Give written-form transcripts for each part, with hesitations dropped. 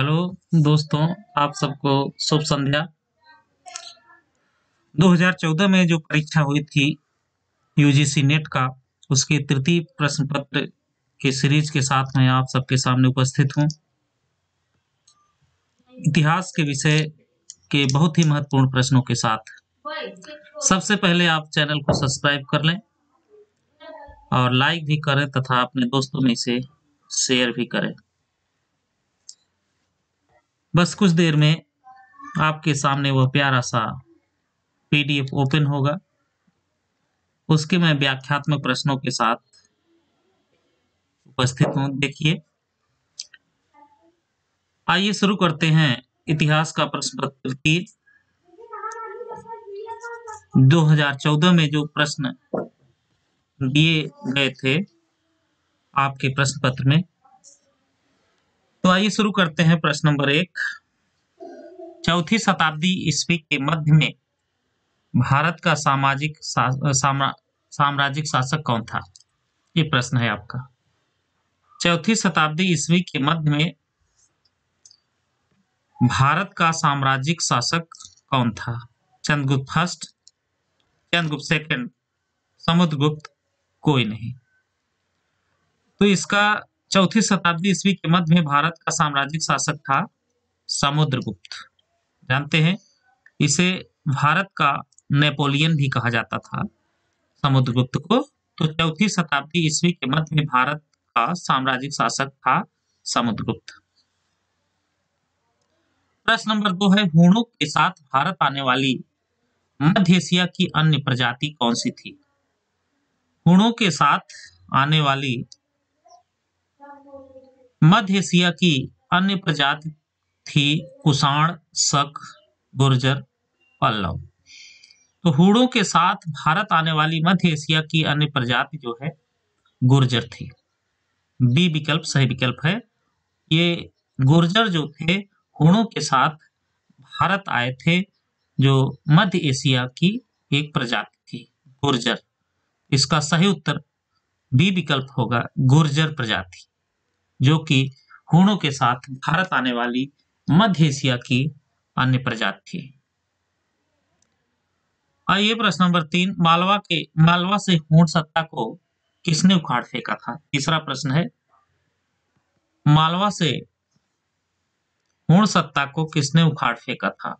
Hello दोस्तों, आप सबको शुभ संध्या। 2014 में जो परीक्षा हुई थी यूजीसी नेट का, उसके तृतीय प्रश्न पत्र के सीरीज के साथ मैं आप सबके सामने उपस्थित हूं। इतिहास के विषय के बहुत ही महत्वपूर्ण प्रश्नों के साथ। सबसे पहले आप चैनल को सब्सक्राइब कर लें और लाइक भी करें तथा अपने दोस्तों में इसे शेयर भी करें। बस कुछ देर में आपके सामने वह प्यारा सा पीडीएफ ओपन होगा, उसके मैं व्याख्यात्मक प्रश्नों के साथ उपस्थित हूं। देखिए, आइए शुरू करते हैं इतिहास का प्रश्न पत्र की 2014 में जो प्रश्न दिए गए थे आपके प्रश्न पत्र में। तो आइए शुरू करते हैं प्रश्न नंबर 1। चौथी शताब्दी ईस्वी के मध्य में भारत का साम्राज्यिक शासक कौन था? ये प्रश्न है आपका। चौथी शताब्दी ईस्वी के मध्य में भारत का साम्राज्यिक शासक कौन था? चंद्रगुप्त फर्स्ट, चंद्रगुप्त सेकंड, समुद्रगुप्त, कोई नहीं। तो इसका चौथी शताब्दी ईस्वी के मध्य में भारत का साम्राज्यिक शासक था समुद्रगुप्त। जानते हैं, इसे भारत का नेपोलियन भी कहा जाता था, समुद्रगुप्त को। तो चौथी शताब्दी ईस्वी के मध्य में भारत का साम्राज्यिक शासक था समुद्रगुप्त। प्रश्न नंबर 2 है, हूणों के साथ भारत आने वाली मध्य एशिया की अन्य प्रजाति कौन सी थी? हूणों के साथ आने वाली मध्य एशिया की अन्य प्रजाति थी कुषाण, शक, गुर्जर, पल्लव। तो हूणों के साथ भारत आने वाली मध्य एशिया की अन्य प्रजाति जो है गुर्जर थी। बी विकल्प सही विकल्प है। ये गुर्जर जो थे हूणों के साथ भारत आए थे, जो मध्य एशिया की एक प्रजाति थी गुर्जर। इसका सही उत्तर बी विकल्प होगा, गुर्जर प्रजाति, जो कि हूणों के साथ भारत आने वाली मध्य एशिया की अन्य प्रजाति थी। आइए प्रश्न नंबर 3, मालवा से हूण सत्ता को किसने उखाड़ फेंका था? तीसरा प्रश्न है, मालवा से हूण सत्ता को किसने उखाड़ फेंका था?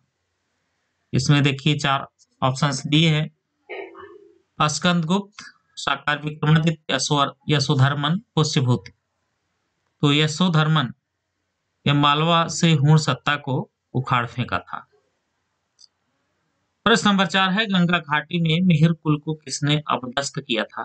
इसमें देखिए 4 ऑप्शंस दिए हैं। स्कंदगुप्त, शाकार विक्रमादित्य, यशोधर्मन, पुष्यभूति। तो यशोधर्मन या मालवा से हूण सत्ता को उखाड़ फेंका था। प्रश्न नंबर 4 है, गंगा घाटी में मिहिर कुल को किसने अपदस्थ किया था?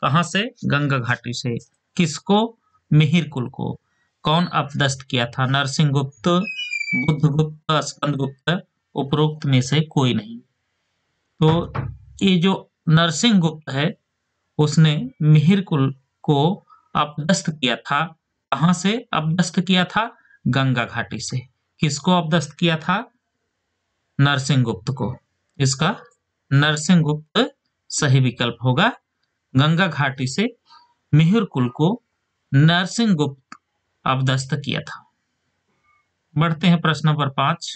कहां से? गंगा घाटी से। किसको? मिहिर कुल को। कौन अपदस्थ किया था? नरसिंहगुप्त, बुद्धगुप्त, स्कंदगुप्त, उपरोक्त में से कोई नहीं। तो ये जो नरसिंहगुप्त है उसने मिहिर कुल को अपदस्थ किया था। कहां से अपदस्थ किया था? गंगा घाटी से। किसको अपदस्थ किया था? नरसिंहगुप्त को। इसका नरसिंहगुप्त सही विकल्प होगा। गंगा घाटी से मिहिर कुल को नरसिंहगुप्त अपदस्थ किया था। बढ़ते हैं प्रश्न नंबर 5।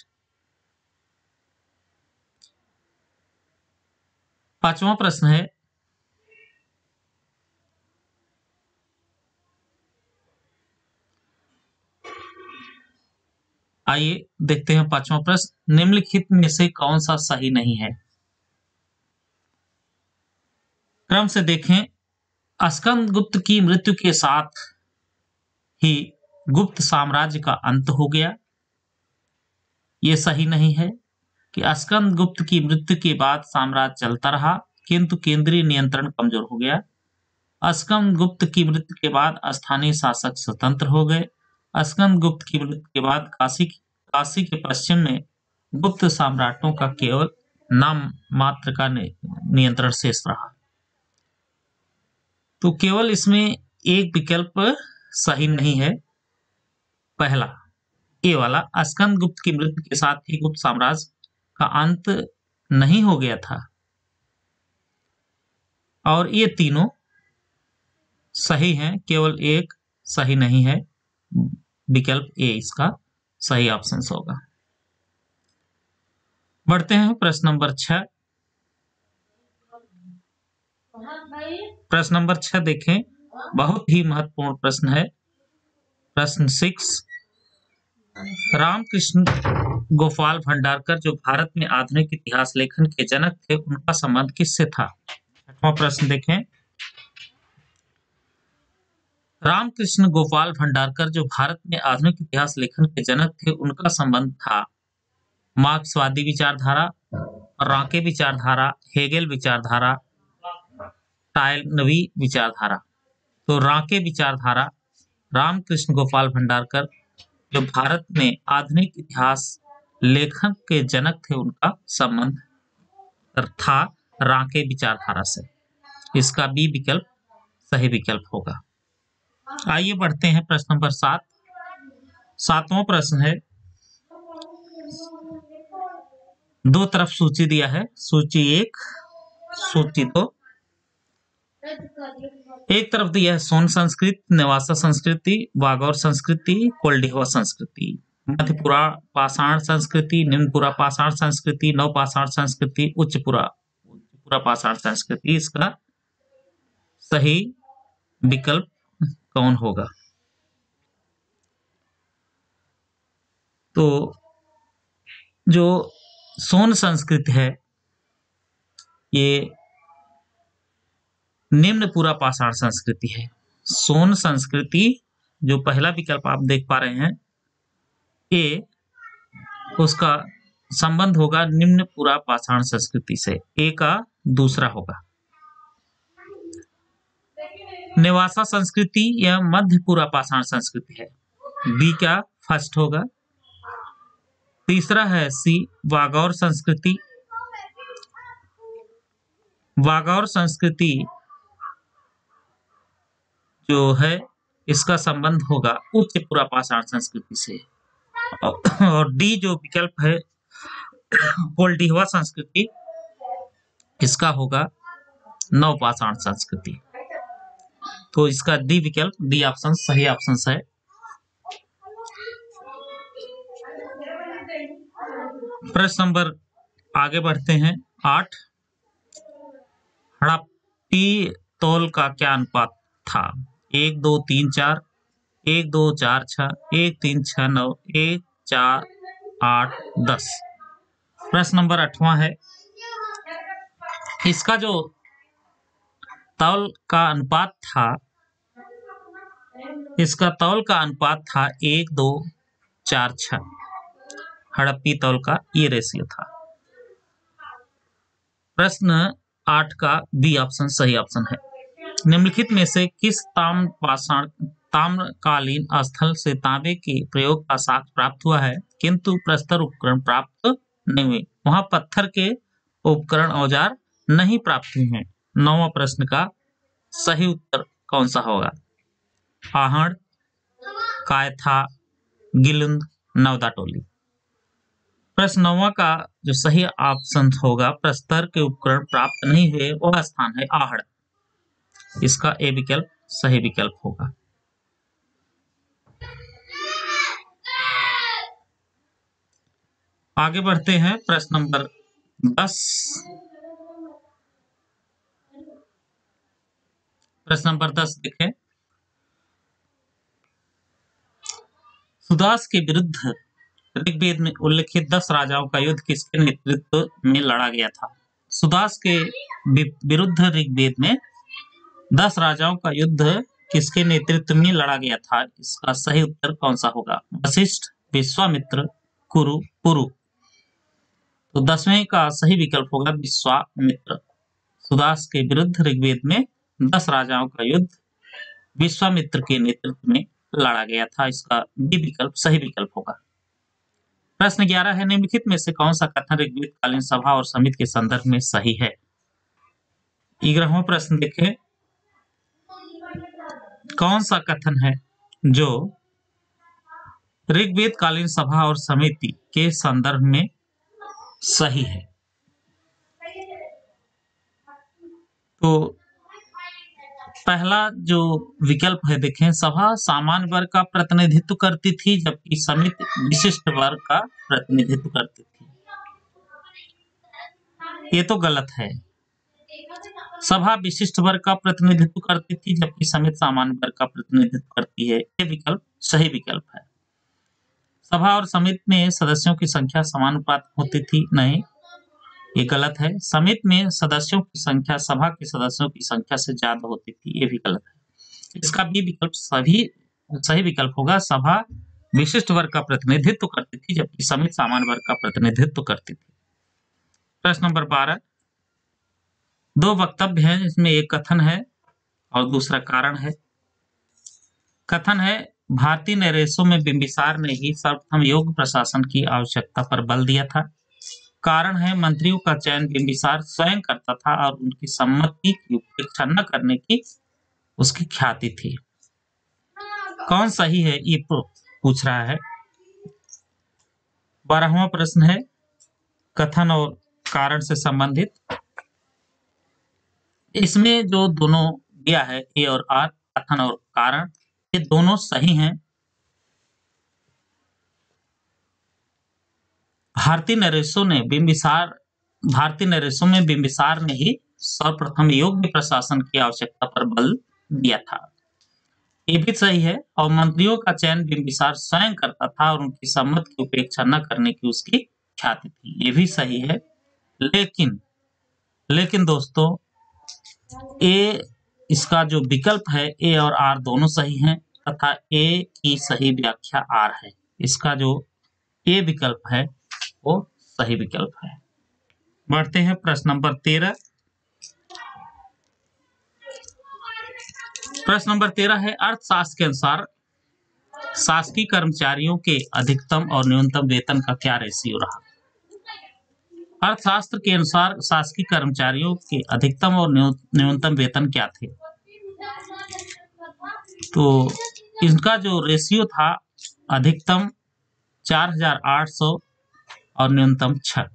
पांचवा प्रश्न है, आइए देखते हैं पांचवा प्रश्न, निम्नलिखित में से कौन सा सही नहीं है? क्रम से देखें। स्कंदगुप्त की मृत्यु के साथ ही गुप्त साम्राज्य का अंत हो गया। यह सही नहीं है कि स्कंदगुप्त की मृत्यु के बाद साम्राज्य चलता रहा किंतु केंद्रीय नियंत्रण कमजोर हो गया। स्कंदगुप्त की मृत्यु के बाद स्थानीय शासक स्वतंत्र हो गए। स्कंदगुप्त की मृत्यु के बाद काशी के पश्चिम में गुप्त सम्राटों का केवल नाम मात्र का नियंत्रण शेष रहा। तो केवल इसमें एक विकल्प सही नहीं है, पहला ए वाला। स्कंदगुप्त की मृत्यु के साथ ही गुप्त साम्राज्य का अंत नहीं हो गया था। और ये तीनों सही हैं, केवल एक सही नहीं है। विकल्प ए इसका सही ऑप्शन होगा। बढ़ते हैं प्रश्न नंबर 6। प्रश्न नंबर 6 देखें, बहुत ही महत्वपूर्ण प्रश्न है। प्रश्न 6, रामकृष्ण गोपाल भंडारकर जो भारत में आधुनिक इतिहास लेखन के जनक थे, उनका संबंध किससे था? 6वां प्रश्न देखें, रामकृष्ण गोपाल भंडारकर जो भारत में आधुनिक इतिहास लेखन के जनक थे, उनका संबंध था मार्क्सवादी विचारधारा, रांके विचारधारा, हेगेल विचारधारा, टायलनवी विचारधारा। तो रांके विचारधारा, रामकृष्ण गोपाल भंडारकर जो भारत में आधुनिक इतिहास लेखन के जनक थे, उनका संबंध था रांके विचारधारा से। इसका बी विकल्प सही विकल्प होगा। आइए बढ़ते हैं प्रश्न नंबर 7। 7वां प्रश्न है, दो तरफ सूची दिया है, सूची 1, सूची 2। एक तरफ दिया है सोन संस्कृति, नेवासा संस्कृति, वागौर संस्कृति, कोल्डिहवा संस्कृति, मध्यपुरा पाषाण संस्कृति, निम्नपुरा पाषाण संस्कृति, नवपाषाण संस्कृति, उच्चपुरा पाषाण संस्कृति। इसका सही विकल्प कौन होगा? तो जो सोन संस्कृति है, ये निम्नपुरा पाषाण संस्कृति है। सोन संस्कृति जो पहला विकल्प आप देख पा रहे हैं, ए उसका संबंध होगा निम्नपुरा पाषाण संस्कृति से, ए का दूसरा होगा। नेवासा संस्कृति या मध्यपुरा पाषाण संस्कृति है, बी का फर्स्ट होगा। तीसरा है सी वागौर संस्कृति। वागौर संस्कृति जो है, इसका संबंध होगा उच्चपुरा पाषाण संस्कृति से। और डी जो विकल्प है कोल्डिहवा संस्कृति, इसका होगा नवपाषाण संस्कृति। तो इसका डी विकल्प, डी ऑप्शन सही ऑप्शन है। प्रश्न नंबर आगे बढ़ते हैं 8। हड़प्पी तौल का क्या अनुपात था? 1 2 3 4, 1 2 4 6, 1 3 6 9, 1 4 8 10। प्रश्न नंबर 8वां है, इसका जो तौल का अनुपात था, इसका तौल का अनुपात था 1 2 4 6। हड़प्पी तौल का ये रेशियो था। प्रश्न 8 का बी ऑप्शन सही ऑप्शन है। निम्नलिखित में से किस ताम्रकालीन स्थल से तांबे के प्रयोग का साक्ष्य प्राप्त हुआ है किंतु प्रस्तर उपकरण प्राप्त नहीं हुए? वहां पत्थर के उपकरण औजार नहीं प्राप्त हुए हैं। 9वां प्रश्न का सही उत्तर कौन सा होगा? आहड़, कायथा, गिलुंद, नवदाटोली। प्रश्न 9वां का जो सही ऑप्शन होगा, प्रस्तर के उपकरण प्राप्त नहीं हुए, वह स्थान है आहड़। इसका ए विकल्प सही विकल्प होगा। आगे बढ़ते हैं प्रश्न नंबर 10। प्रश्न नंबर 10 देखें, सुदास के विरुद्ध ऋग्वेद में उल्लिखित 10 राजाओं का युद्ध किसके नेतृत्व में लड़ा गया था? सुदास के विरुद्ध ऋग्वेद में 10 राजाओं का युद्ध किसके नेतृत्व में लड़ा गया था? इसका सही उत्तर कौन सा होगा? वशिष्ठ, विश्वामित्र, कुरु, पुरु। तो 10वें का सही विकल्प होगा विश्वामित्र। सुदास के विरुद्ध ऋग्वेद में 10 राजाओं का युद्ध विश्वामित्र के नेतृत्व में लड़ा गया था। इसका बी विकल्प सही विकल्प होगा। प्रश्न 11 है, निम्नलिखित में से कौन सा कथन ऋग्वेद कालीन सभा और समिति के संदर्भ में सही है? 11वां प्रश्न देखें, कौन सा कथन है जो ऋग्वेद कालीन सभा और समिति के संदर्भ में सही है? तो पहला जो विकल्प है देखें, सभा सामान्य वर्ग का प्रतिनिधित्व करती थी जबकि समिति विशिष्ट वर्ग का प्रतिनिधित्व करती थी। ये तो गलत है। सभा विशिष्ट वर्ग का प्रतिनिधित्व करती थी जबकि समिति सामान्य वर्ग का प्रतिनिधित्व करती है। ये विकल्प सही विकल्प है। सभा और समिति में सदस्यों की संख्या समानुपात होती थी, नहीं, ये गलत है। समिति में सदस्यों की संख्या सभा के सदस्यों की संख्या से ज्यादा होती थी, ये भी गलत है। इसका भी विकल्प सही विकल्प होगा। सभा विशिष्ट वर्ग का प्रतिनिधित्व करती थी जबकि समिति सामान्य वर्ग का प्रतिनिधित्व करती थी। प्रश्न नंबर 12, दो वक्तव्य हैं, इसमें एक कथन है और दूसरा कारण है। कथन है, भारतीय नरेशों में बिंबिसार ने ही सर्वप्रथम योग्य प्रशासन की आवश्यकता पर बल दिया था। कारण है, मंत्रियों का चयन बिंबिसार स्वयं करता था और उनकी सम्मति की उपेक्षा न करने की उसकी ख्याति थी। कौन सही है ये पूछ रहा है। 12वां प्रश्न है कथन और कारण से संबंधित। इसमें जो दोनों दिया है ए और आर, कथन और कारण, ये दोनों सही हैं। भारतीय नरेशों में बिंबिसार ने ही सर्वप्रथम योग्य प्रशासन की आवश्यकता पर बल दिया था, ये भी सही है। और मंत्रियों का चयन बिंबिसार स्वयं करता था और उनकी सम्मति की उपेक्षा न करने की उसकी ख्याति थी, ये भी सही है। लेकिन दोस्तों, ए इसका जो विकल्प है ए और आर दोनों सही हैं तथा ए की सही व्याख्या आर है। इसका जो ए विकल्प है वो सही विकल्प है। बढ़ते हैं प्रश्न नंबर 13। प्रश्न नंबर 13 है, अर्थशास्त्र के अनुसार शासकीय कर्मचारियों के अधिकतम और न्यूनतम वेतन का क्या रेशियो रहा। अर्थशास्त्र के अनुसार शासकीय कर्मचारियों के अधिकतम और न्यूनतम वेतन क्या थे। तो इनका जो रेशियो था, अधिकतम 4,800 और न्यूनतम 6।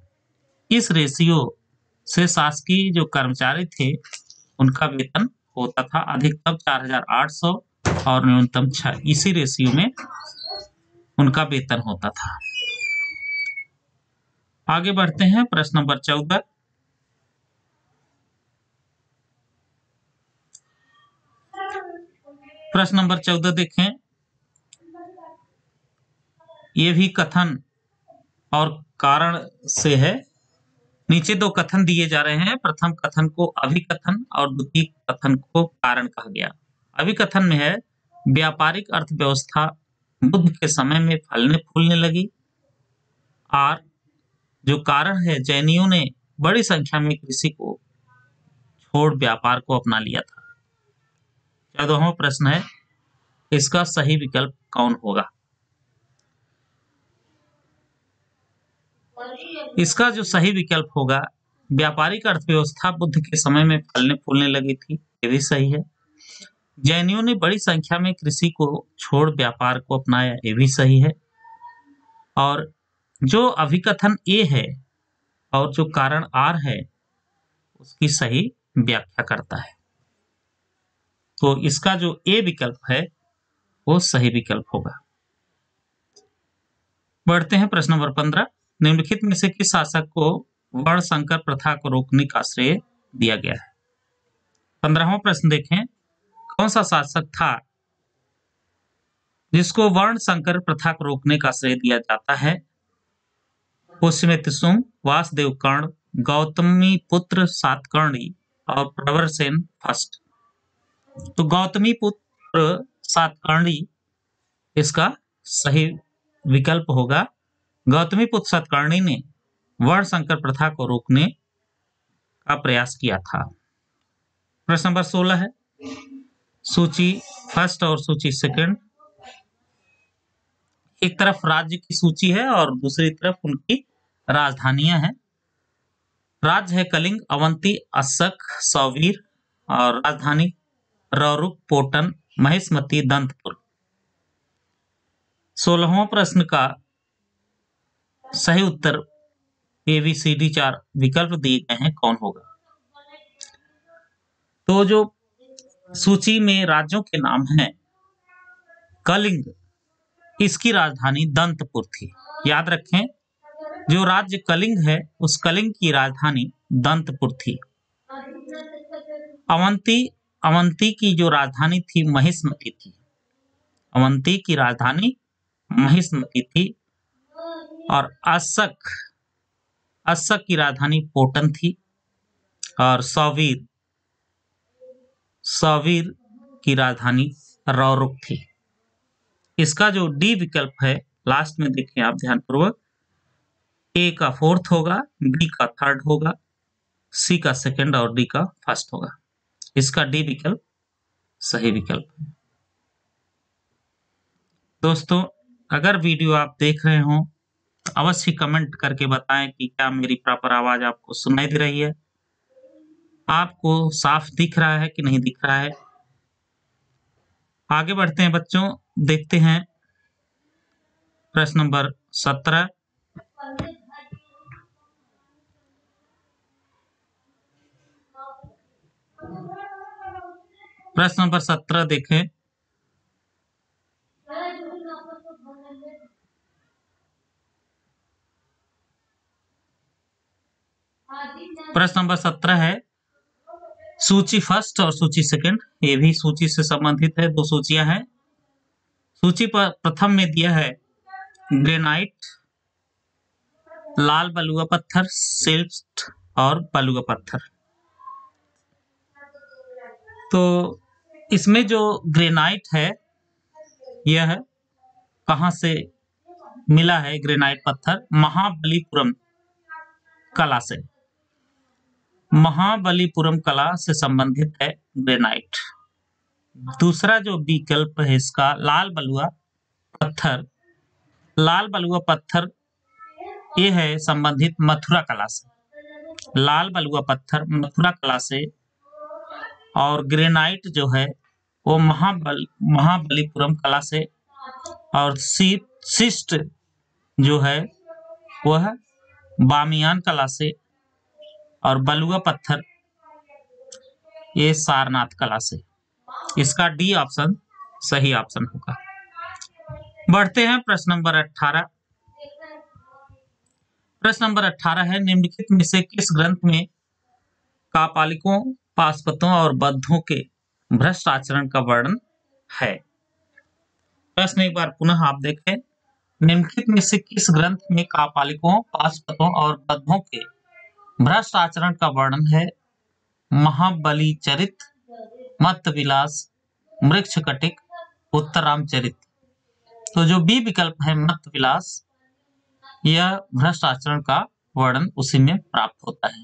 इस रेशियो से शासकीय जो कर्मचारी थे उनका वेतन होता था अधिकतम 4,800 और न्यूनतम 6। इसी रेशियो में उनका वेतन होता था। आगे बढ़ते हैं प्रश्न नंबर 14। प्रश्न नंबर 14 देखें, ये भी कथन और कारण से है। नीचे दो कथन दिए जा रहे हैं। प्रथम कथन को अभिकथन और द्वितीय कथन को कारण कहा गया। अभिकथन में है, व्यापारिक अर्थव्यवस्था बुद्ध के समय में फलने फूलने लगी। और जो कारण है, जैनियों ने बड़ी संख्या में कृषि को छोड़ व्यापार को अपना लिया था। 14वां प्रश्न है, इसका सही विकल्प कौन होगा। इसका जो सही विकल्प होगा, व्यापारिक अर्थव्यवस्था बुद्ध के समय में फलने फूलने लगी थी, ये भी सही है। जैनियों ने बड़ी संख्या में कृषि को छोड़ व्यापार को अपनाया, ये भी सही है। और जो अभिकथन ए है और जो कारण आर है उसकी सही व्याख्या करता है। तो इसका जो ए विकल्प है वो सही विकल्प होगा। बढ़ते हैं प्रश्न नंबर 15। निम्नलिखित में से किस शासक को वर्ण संकर प्रथा को रोकने का श्रेय दिया गया है। 15वां प्रश्न देखें, कौन सा शासक था जिसको वर्ण संकर प्रथा को रोकने का श्रेय दिया जाता है। पुष्यमित्र शुंग, वासुदेव कर्ण, गौतमी पुत्र सातकर्णी और प्रवरसेन फर्स्ट। तो गौतमी पुत्र सातकर्णी इसका सही विकल्प होगा। गौतमी पुत्र सातकर्णी ने वर्ण संकर प्रथा को रोकने का प्रयास किया था। प्रश्न नंबर 16 है, सूची फर्स्ट और सूची सेकंड। एक तरफ राज्य की सूची है और दूसरी तरफ उनकी राजधानियां हैं। राज्य है कलिंग, अवंती, अस्सक, सौवीर और राजधानी रौरुक, पोटन, महेशमती, दंतपुर। 16वां प्रश्न का सही उत्तर ABCD 4 विकल्प दिए गए हैं, कौन होगा। तो जो सूची में राज्यों के नाम हैं। कलिंग, इसकी राजधानी दंतपुर थी। याद रखें, जो राज्य कलिंग है उस कलिंग की राजधानी दंतपुर थी। अवंती, अवंती की जो राजधानी थी महिष्मती थी। अवंती की राजधानी महिष्मती थी। और अशक, अशक की राजधानी पोटन थी। और सौवीर, सौवीर की राजधानी रौरुक थी। इसका जो डी विकल्प है लास्ट में देखें आप ध्यानपूर्वक, ए का फोर्थ होगा, बी का थर्ड होगा, सी का सेकंड और डी का फर्स्ट होगा। इसका डी विकल्प सही विकल्प है। दोस्तों, अगर वीडियो आप देख रहे हो तो अवश्य कमेंट करके बताएं कि क्या मेरी प्रॉपर आवाज आपको सुनाई दे रही है, आपको साफ दिख रहा है कि नहीं दिख रहा है। आगे बढ़ते हैं बच्चों, देखते हैं प्रश्न नंबर 17। प्रश्न नंबर 17 देखें। प्रश्न नंबर 17 है, सूची फर्स्ट और सूची सेकंड, ये भी सूची से संबंधित है। दो सूचियां हैं। सूची पर प्रथम में दिया है ग्रेनाइट, लाल बलुआ पत्थर, सिल्ट और बलुआ पत्थर। तो इसमें जो ग्रेनाइट है यह कहां से मिला है? ग्रेनाइट पत्थर महाबलीपुरम कला से, महाबलीपुरम कला से संबंधित है ग्रेनाइट। दूसरा जो विकल्प है इसका लाल बलुआ पत्थर, लाल बलुआ पत्थर ये है संबंधित मथुरा कला से। लाल बलुआ पत्थर मथुरा कला से, और ग्रेनाइट जो है वो महाबलीपुरम कला से, और शिष्ट जो है वह बामियान कला से, और बलुआ पत्थर ये सारनाथ कला से। इसका डी ऑप्शन सही ऑप्शन होगा। बढ़ते हैं प्रश्न नंबर 18। प्रश्न नंबर 18 है, निम्नलिखित में से किस ग्रंथ में कापालिकों, पाशुपतों और बद्धों के भ्रष्ट आचरण का वर्णन है? प्रश्न एक बार पुनः आप देखें, निम्नलिखित में से किस ग्रंथ में कापालिकों, पाशुपतों और बद्धों के भ्रष्ट आचरण का वर्णन है? महाबली चरित, मत्त विलास, मृक्ष कटिक, उत्तरामचरित। तो जो बी विकल्प है मत्त विलास, यह भ्रष्ट आचरण का वर्णन उसी में प्राप्त होता है।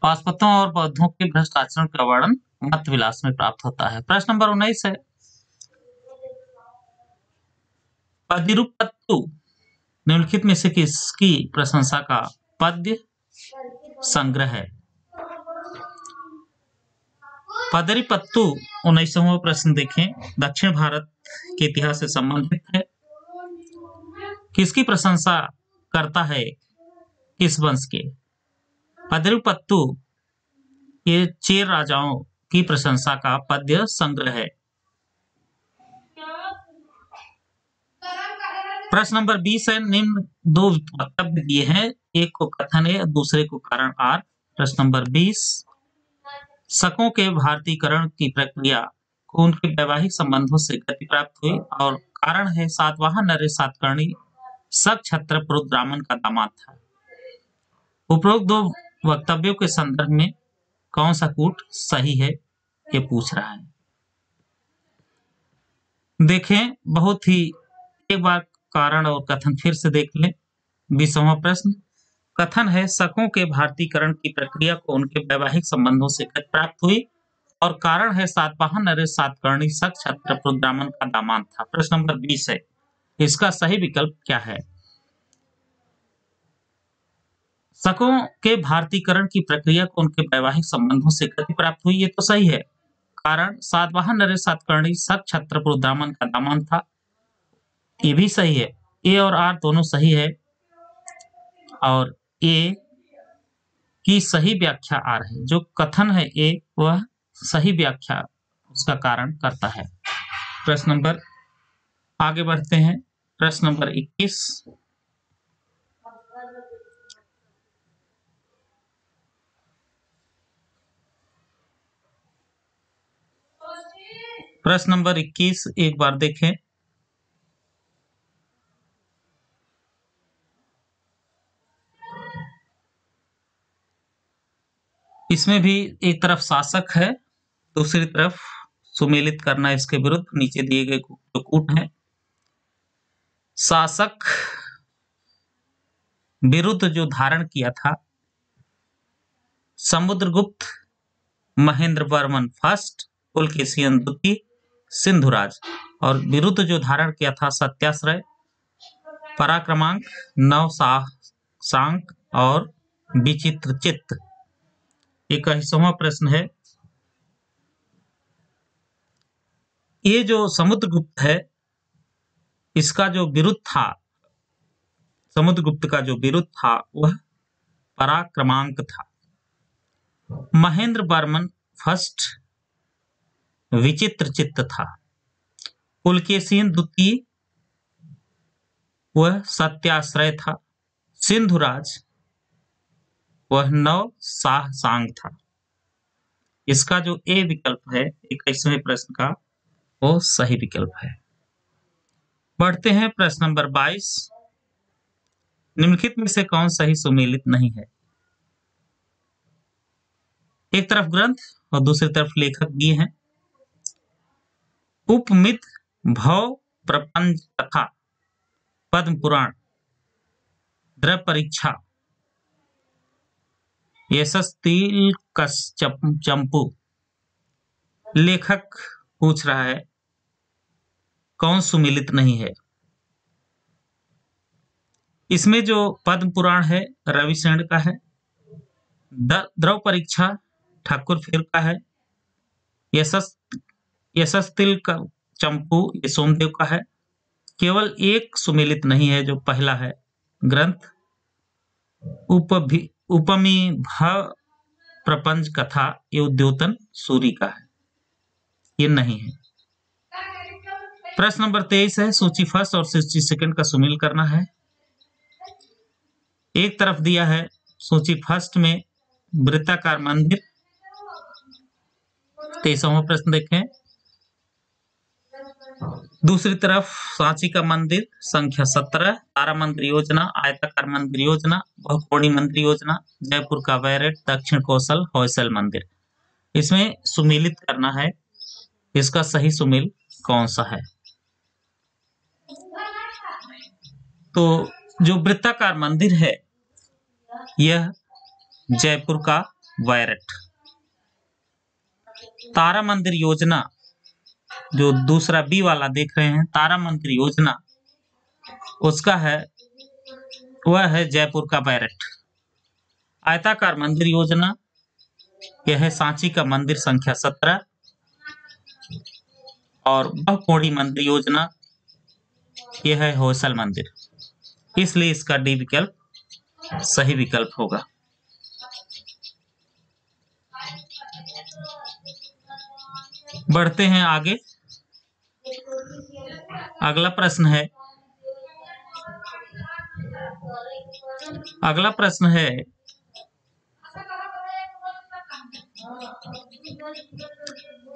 पाशुपतों और बौद्धों के भ्रष्ट आचरण का वर्णन मत्त विलास में प्राप्त होता है। प्रश्न नंबर 19 है, पदिरुपत्तु निम्नलिखित में से किसकी प्रशंसा का पद्य संग्रह है? पदरिपत्तु 19वां प्रश्न देखें, दक्षिण भारत के इतिहास से संबंधित है। किसकी प्रशंसा करता है? किस वंश के? पदरिपत्तु ये चेर राजाओं की प्रशंसा का पद्य संग्रह है। प्रश्न नंबर 20 है, निम्न दो वक्तव्य दिए हैं, एक को कथन है, दूसरे को कारण आर। प्रश्न नंबर 20, शकों के भारतीकरण की प्रक्रिया को उनके वैवाहिक संबंधों से गति प्राप्त हुई, और कारण है सातवाहन नरेश सातकर्णी शक क्षत्रप ब्राह्मण का दामाद था। उपरोक्त दो वक्तव्यों के संदर्भ में कौन सा कूट सही है ये पूछ रहा है। देखें, बहुत ही एक बार कारण और कथन फिर से देख लें। 20वां प्रश्न, कथन है शकों के भारतीकरण की प्रक्रिया को उनके वैवाहिक संबंधों से गति प्राप्त हुई, और कारण है सातवाहन नरेश सातकर्णी शक क्षत्रप ब्राह्मण का दामाद था। प्रश्न नंबर 20 है, इसका सही विकल्प क्या है? शकों के भारतीकरण की प्रक्रिया को उनके वैवाहिक संबंधों से गति प्राप्त हुई, ये तो सही है। कारण सातवाहन नरेश सातकर्णी शक क्षत्रप ब्राह्मण का दामाद था, ये भी सही है। ए और आर दोनों सही है, और ए की सही व्याख्या आर है। जो कथन है ए वह सही व्याख्या उसका कारण करता है। प्रश्न नंबर, आगे बढ़ते हैं, प्रश्न नंबर 21। प्रश्न नंबर 21 एक बार देखें। इसमें भी एक तरफ शासक है, दूसरी तरफ सुमेलित करना इसके विरुद्ध नीचे दिए गए जो कूट हैं। शासक विरुद्ध जो धारण किया था समुद्रगुप्त, महेंद्र वर्मन फर्स्ट, पुलकेशिन द्वितीय, सिंधुराज, और विरुद्ध जो धारण किया था सत्याश्रय, पराक्रमांक, नवशांक और विचित्रचित्त। 21वां प्रश्न है, ये जो समुद्रगुप्त है इसका जो विरुद्ध था, समुद्रगुप्त का जो विरुद्ध था वह पराक्रमांक था। महेंद्र वर्मन फर्स्ट विचित्रचित्त था। पुलकेशिन द्वितीय वह सत्याश्रय था। सिंधुराज वह नवशांक था। इसका जो ए विकल्प है 21वें प्रश्न का वो सही विकल्प है। बढ़ते हैं प्रश्न नंबर 22। निम्नलिखित में से कौन सही सुमेलित नहीं है? एक तरफ ग्रंथ और दूसरी तरफ लेखक दिए हैं। उपमित, भव, प्रपंच कथा, पद्म पुराण, द्रव परीक्षा, यशस्तिल चंपू। लेखक पूछ रहा है कौन सुमेलित नहीं है। इसमें जो पद्म पुराण है रविशरण का है, द्रव परीक्षा ठाकुर फिर का है, यशस्तिल चंपू ये सोमदेव का है। केवल एक सुमेलित नहीं है जो पहला है ग्रंथ उपमी भव प्रपंच कथा, ये उद्योतन सूरी का है, ये नहीं है। प्रश्न नंबर 23 है, सूची फर्स्ट और सूची सेकंड का सुमेल करना है। एक तरफ दिया है सूची फर्स्ट में वृत्ताकार मंदिर। 23वां प्रश्न देखें। दूसरी तरफ सांची का मंदिर संख्या 17, तारा मंदिर योजना, आयताकार मंदिर योजना, बहुकोणी मंदिर योजना, जयपुर का बैरेट, दक्षिण कौशल, होयसल मंदिर। इसमें सुमेलित करना है, इसका सही सुमेल कौन सा है? तो जो वृत्ताकार मंदिर है यह जयपुर का बैरेट। तारा मंदिर योजना जो दूसरा बी वाला देख रहे हैं, तारा मंदिर योजना, उसका है वह है जयपुर का बैरेट। आयताकार मंदिर योजना यह है सांची का मंदिर संख्या 17, और बहुकोणी मंदिर योजना यह है होयसल मंदिर। इसलिए इसका डी विकल्प सही विकल्प होगा। बढ़ते हैं आगे। अगला प्रश्न है, अगला प्रश्न है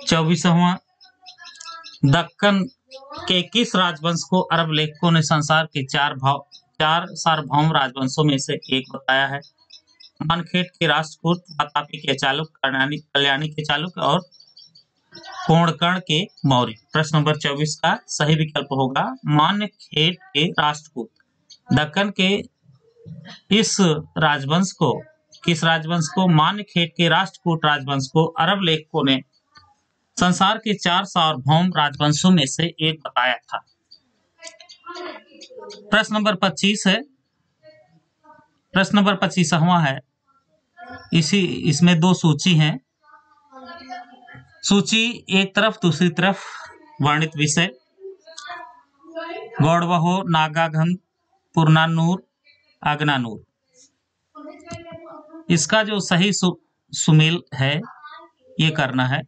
24वां। दक्कन के किस राजवंश को अरब लेखकों ने संसार के चार सार्वभौम राजवंशों में से एक बताया है? मानखेट के राष्ट्रकूट, वातापी के चालुक्य, कल्याणी के चालुक्य और कोणकण के मौर्य। प्रश्न नंबर 24 का सही विकल्प होगा मानखेट के राष्ट्रकूट। दक्कन के इस राजवंश को, किस राजवंश को? मानखेट के राष्ट्रकूट राजवंश को अरब लेखकों ने संसार के 4 सार्वभौम राजवंशों में से एक बताया था। प्रश्न नंबर 25 है, प्रश्न नंबर 25वां है। इसमें दो सूची हैं। सूची एक तरफ, दूसरी तरफ वर्णित विषय, गौड़वहो, नागाघन, पुरनानूर, अगनानूर। इसका जो सही सुमेल है ये करना है।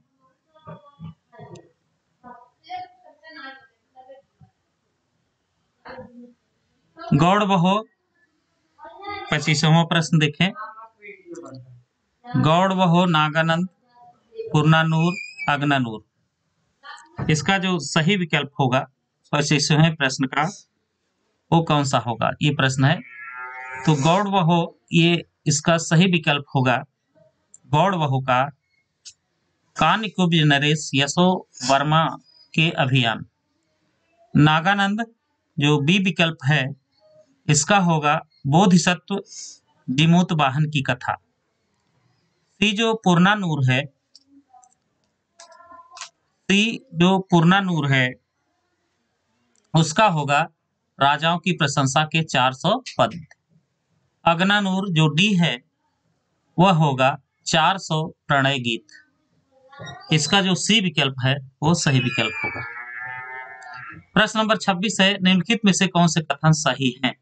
गौड़ बहो 25वां प्रश्न देखें। गौड़ बहो नागानंद पुरनानूर अग्नानूर, इसका जो सही विकल्प होगा 25वें प्रश्न का वो कौन सा होगा, ये प्रश्न है। तो गौड़ बहो ये इसका सही विकल्प होगा। गौड़ बहो का कानिकुब्ज नरेश यशो वर्मा के अभियान। नागानंद जो बी विकल्प है इसका होगा बोधिसत्व विमुक्त वाहन की कथा। सी जो पुरनानूर है, सी जो पुरनानूर है उसका होगा राजाओं की प्रशंसा के 400 पद। अग्नानूर जो डी है वह होगा 400 प्रणय गीत। इसका जो सी विकल्प है वो सही विकल्प होगा। प्रश्न नंबर 26 है, निम्नलिखित में से कौन से कथन सही हैं?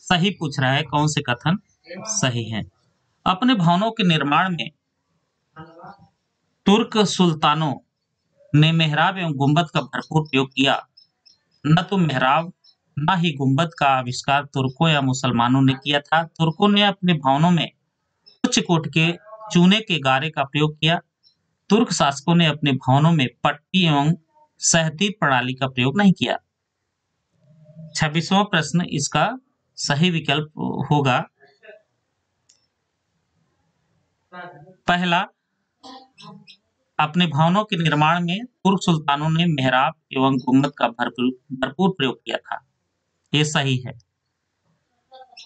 सही पूछ रहा है, कौन से कथन सही हैं? अपने भवनों के निर्माण में तुर्क सुल्तानों ने मेहराब एवं गुंबद का भरपूर प्रयोग किया। न तो मेहराब न ही गुंबद का आविष्कार तुर्कों या मुसलमानों ने किया था। तुर्कों ने अपने भवनों में उच्च कोट के चूने के गारे का प्रयोग किया। तुर्क शासकों ने अपने भवनों में पट्टी एवं सहती प्रणाली का प्रयोग नहीं किया। 26वां प्रश्न इसका सही विकल्प होगा पहला, अपने भवनों के निर्माण में तुर्क सुल्तानों ने मेहराब एवं गुंबद का भरपूर प्रयोग किया था, ये सही है।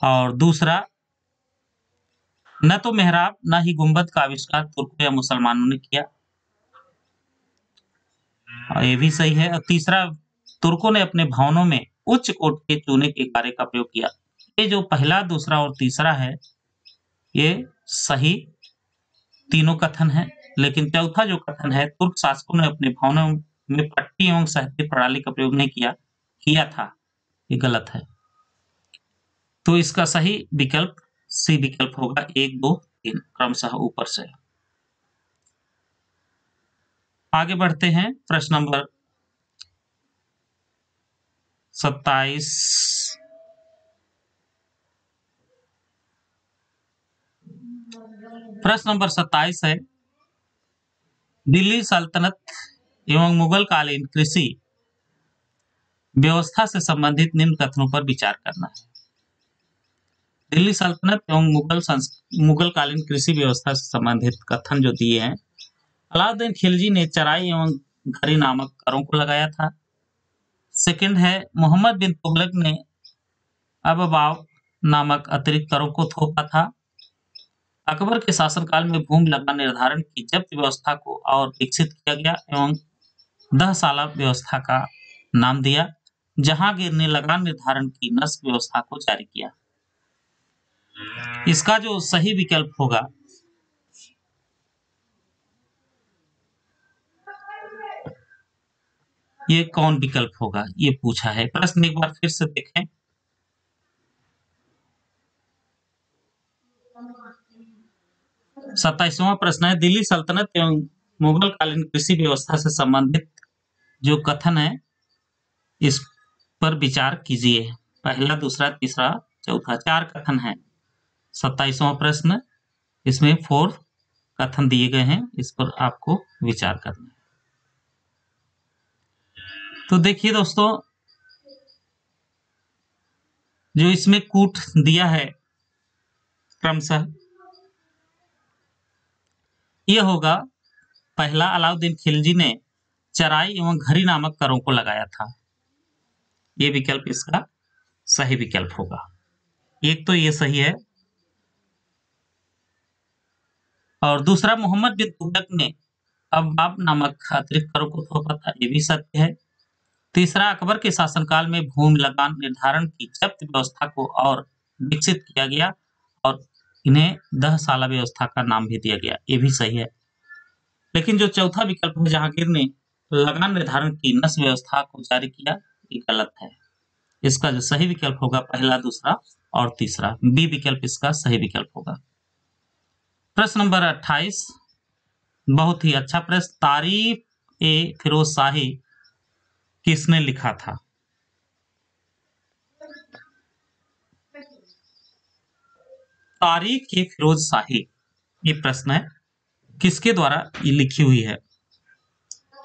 और दूसरा, न तो मेहराब न ही गुंबद का आविष्कार तुर्कों या मुसलमानों ने किया, ये भी सही है। और तीसरा, तुर्कों ने अपने भवनों में उच्च कोट के चूने के गारे का प्रयोग किया। ये जो पहला, दूसरा और तीसरा है ये सही तीनों कथन है। लेकिन चौथा जो कथन है, तुर्क शासकों ने अपने भवनों में पट्टी एवं सहती प्रणाली का प्रयोग नहीं किया था, ये गलत है। तो इसका सही विकल्प सी विकल्प होगा, 1, 2, 3 क्रमशः ऊपर से। आगे बढ़ते हैं, प्रश्न नंबर 27। प्रश्न नंबर 27 है, दिल्ली सल्तनत एवं मुगल कालीन कृषि व्यवस्था से संबंधित निम्न कथनों पर विचार करना है। दिल्ली सल्तनत एवं मुगल कालीन कृषि व्यवस्था से संबंधित कथन जो दिए हैं, अलाउद्दीन खिलजी ने चराई एवं घरी नामक करों को लगाया था। सेकंड है, मोहम्मद बिन तुगलक ने अबवाब नामक अतिरिक्त करों को थोपा था। अकबर के शासनकाल में भूमि लगान निर्धारण की जब्त व्यवस्था को और विकसित किया गया एवं 10 साला व्यवस्था का नाम दिया। जहांगीर ने लगान निर्धारण की नस्क व्यवस्था को जारी किया। इसका जो सही विकल्प होगा ये कौन विकल्प होगा, ये पूछा है। प्रश्न एक बार फिर से देखें। सत्ताईसवां प्रश्न है, दिल्ली सल्तनत एवं मुगल कालीन कृषि व्यवस्था से संबंधित जो कथन है इस पर विचार कीजिए। पहला, दूसरा, तीसरा, चौथा, 4 कथन है। 27वां प्रश्न, इसमें 4 कथन दिए गए हैं, इस पर आपको विचार करना है। तो देखिए दोस्तों, जो इसमें कूट दिया है क्रमशः यह होगा पहला, अलाउद्दीन खिलजी ने चराई एवं घरी नामक करों को लगाया था, ये विकल्प इसका सही विकल्प होगा। एक तो ये सही है। और दूसरा, मोहम्मद बिन तुगलक ने अबवाब नामक अतिरिक्त करों को थोपा था, ये भी सत्य है। तीसरा, अकबर के शासनकाल में भूमि लगान निर्धारण की जब्त व्यवस्था को और विकसित किया गया और इन्हें 10 साला व्यवस्था का नाम भी दिया गया, ये भी सही है। लेकिन जो चौथा विकल्प है, जहांगीर ने लगान निर्धारण की नस्क व्यवस्था को जारी किया, ये गलत है। इसका जो सही विकल्प होगा पहला, दूसरा और तीसरा, बी विकल्प इसका सही विकल्प होगा। प्रश्न नंबर 28, बहुत ही अच्छा प्रश्न। तारीख ए फिरोज शाही किसने लिखा था? तारीख ए फिरोज शाही, ये प्रश्न है, किसके द्वारा ये लिखी हुई है?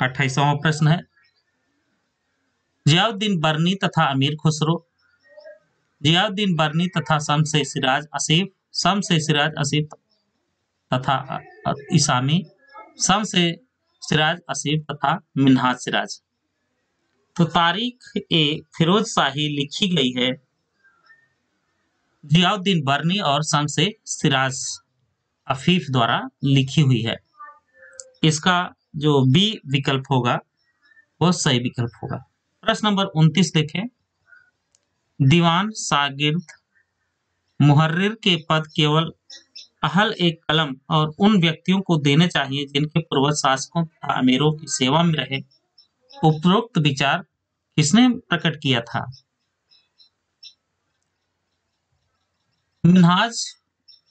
28वां प्रश्न है, जियाउद्दीन बर्नी तथा अमीर खुसरो, जियाउद्दीन बर्नी तथा शम्स-ए सिराज आसिफ तथा इसामी, शम्स-ए-सिराज आसिफ तथा मिन्हाज सिराज। तो तारीख ए फिरोज शाही लिखी गई है जियाउद्दीन बर्नी और शम्स-ए-सिराज आफीफ द्वारा लिखी हुई है। इसका जो बी विकल्प होगा वो सही विकल्प होगा। प्रश्न नंबर 29 देखें, दीवान शागिर्द मुहर्रिर के पद केवल अहल एक कलम और उन व्यक्तियों को देने चाहिए जिनके पूर्वज शासकों तथा अमीरों की सेवा में रहे। उपरोक्त विचार किसने प्रकट किया था? मिन्हाज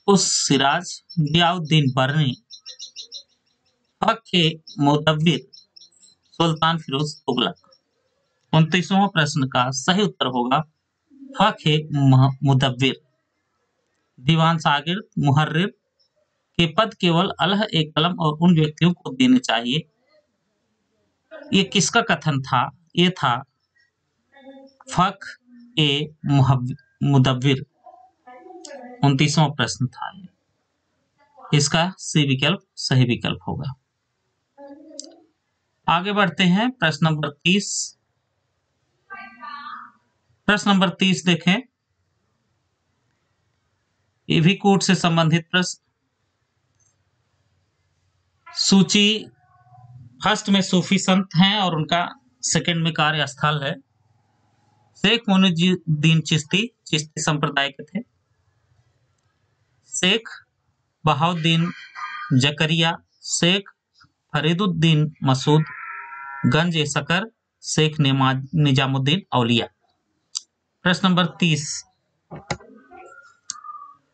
उस सिराज, जियाउद्दीन बर्नी, फख-ए-मुदव्विर, सुल्तान फिरोज तुगलक। 29वां प्रश्न का सही उत्तर होगा फख-ए-मुदव्विर। दीवान शागिर्द मुहर्रिर के पद केवल अल्लाह एक कलम और उन व्यक्तियों को देने चाहिए, ये किसका कथन था? ये था फख-ए-मुदव्विर। 29वां प्रश्न था ये। इसका सी विकल्प सही विकल्प होगा। आगे बढ़ते हैं, प्रश्न नंबर 30। प्रश्न नंबर 30 देखें, ये भी कोर्ट से संबंधित प्रश्न। सूची फर्स्ट में सूफी संत हैं और उनका सेकंड में कार्यस्थल है। शेख मोइनुद्दीन चिश्ती संप्रदाय के थे। शेख बहाउद्दीन जकरिया, शेख फरीदुद्दीन मसूद, गंज ए सकर, शेख निजामुद्दीन औलिया। प्रश्न नंबर 30।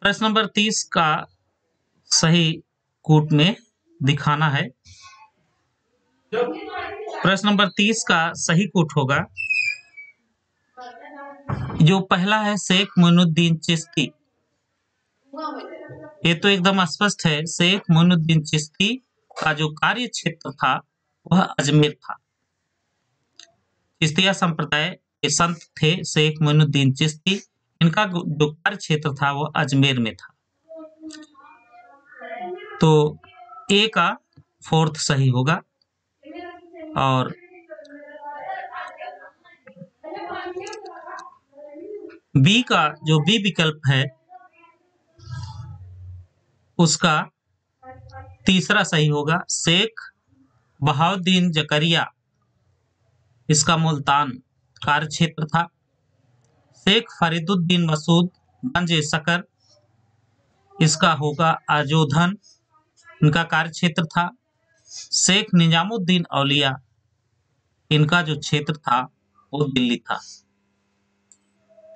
प्रश्न नंबर 30 का सही कूट में दिखाना है। प्रश्न नंबर 30 का सही कूट होगा, जो पहला है शेख मोइनुद्दीन चिश्ती, ये तो एकदम स्पष्ट है। शेख मोइनुद्दीन चिश्ती का जो कार्य क्षेत्र था वह अजमेर था। चिश्तिया संप्रदाय के संत थे शेख मोइनुद्दीन चिश्ती, इनका जो कार्य क्षेत्र था वो अजमेर में था। तो ए का फोर्थ सही होगा और बी का जो बी विकल्प है उसका तीसरा सही होगा। शेख बहाउद्दीन जकरिया, इसका मुल्तान कार्य क्षेत्र था। शेख फरीदुद्दीन मसूद, गंज ए सकर, इसका होगा आजोधन, इनका कार्य क्षेत्र था। शेख निजामुद्दीन औलिया, इनका जो क्षेत्र था वो दिल्ली था।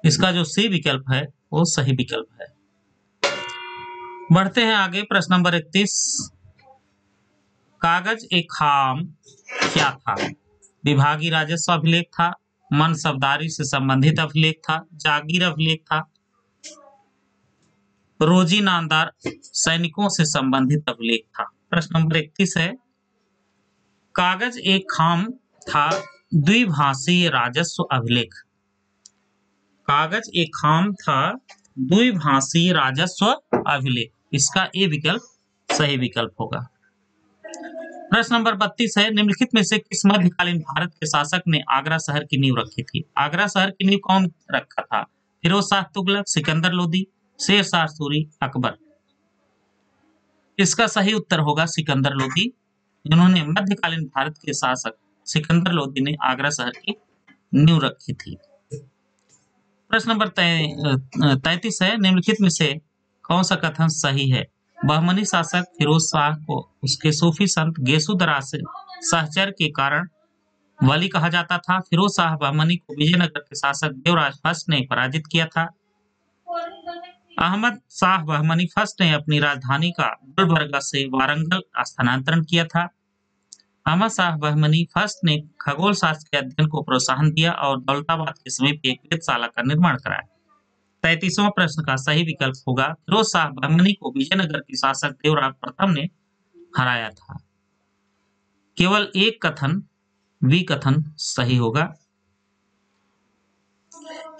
इसका जो सी विकल्प है वो सही विकल्प है। बढ़ते हैं आगे, प्रश्न नंबर 31। कागज एक खाम क्या था? विभागीय राजस्व अभिलेख था, मनसबदारी से संबंधित अभिलेख था, जागीर अभिलेख था, रोजी नामदार सैनिकों से संबंधित अभिलेख था। प्रश्न नंबर 31 है, कागज एक खाम था द्विभाषीय राजस्व अभिलेख। कागज एक खाम था द्विभाषीय राजस्व अभिलेख, इसका ए विकल्प सही विकल्प होगा। प्रश्न नंबर 32 है, निम्नलिखित में से किस मध्यकालीन भारत के शासक ने आगरा शहर की नींव रखी थी? आगरा शहर की नींव कौन रखा था? फिरोज शाह तुगलक, सिकंदर लोदी, शेर शाह सूरी, अकबर। इसका सही उत्तर होगा सिकंदर लोदी, जिन्होंने मध्यकालीन भारत के शासक सिकंदर लोदी ने आगरा शहर की नींव रखी थी। प्रश्न नंबर 33 है, निम्नलिखित में से कौन सा कथन सही है? बहमनी शासक फिरोज शाह को उसके सूफी संत गेसुदरा से सहचर्य के कारण वली कहा जाता था। फिरोज शाह बहमनी को विजयनगर के शासक देवराज फर्स्ट ने पराजित किया था। अहमद शाह बहमनी फर्स्ट ने अपनी राजधानी का गुलबर्गा से वारंगल स्थानांतरण किया था। अहमद शाह बहमनी फर्स्ट ने खगोल शास्त्र के अध्ययन को प्रोत्साहन दिया और दौलताबाद के समीप एक वेधशाला का निर्माण कराया। 33वां प्रश्न का सही विकल्प होगा फिरोज शाह बहमनी को विजयनगर के शासक देवराज प्रथम ने हराया था। केवल एक कथन बी कथन सही होगा।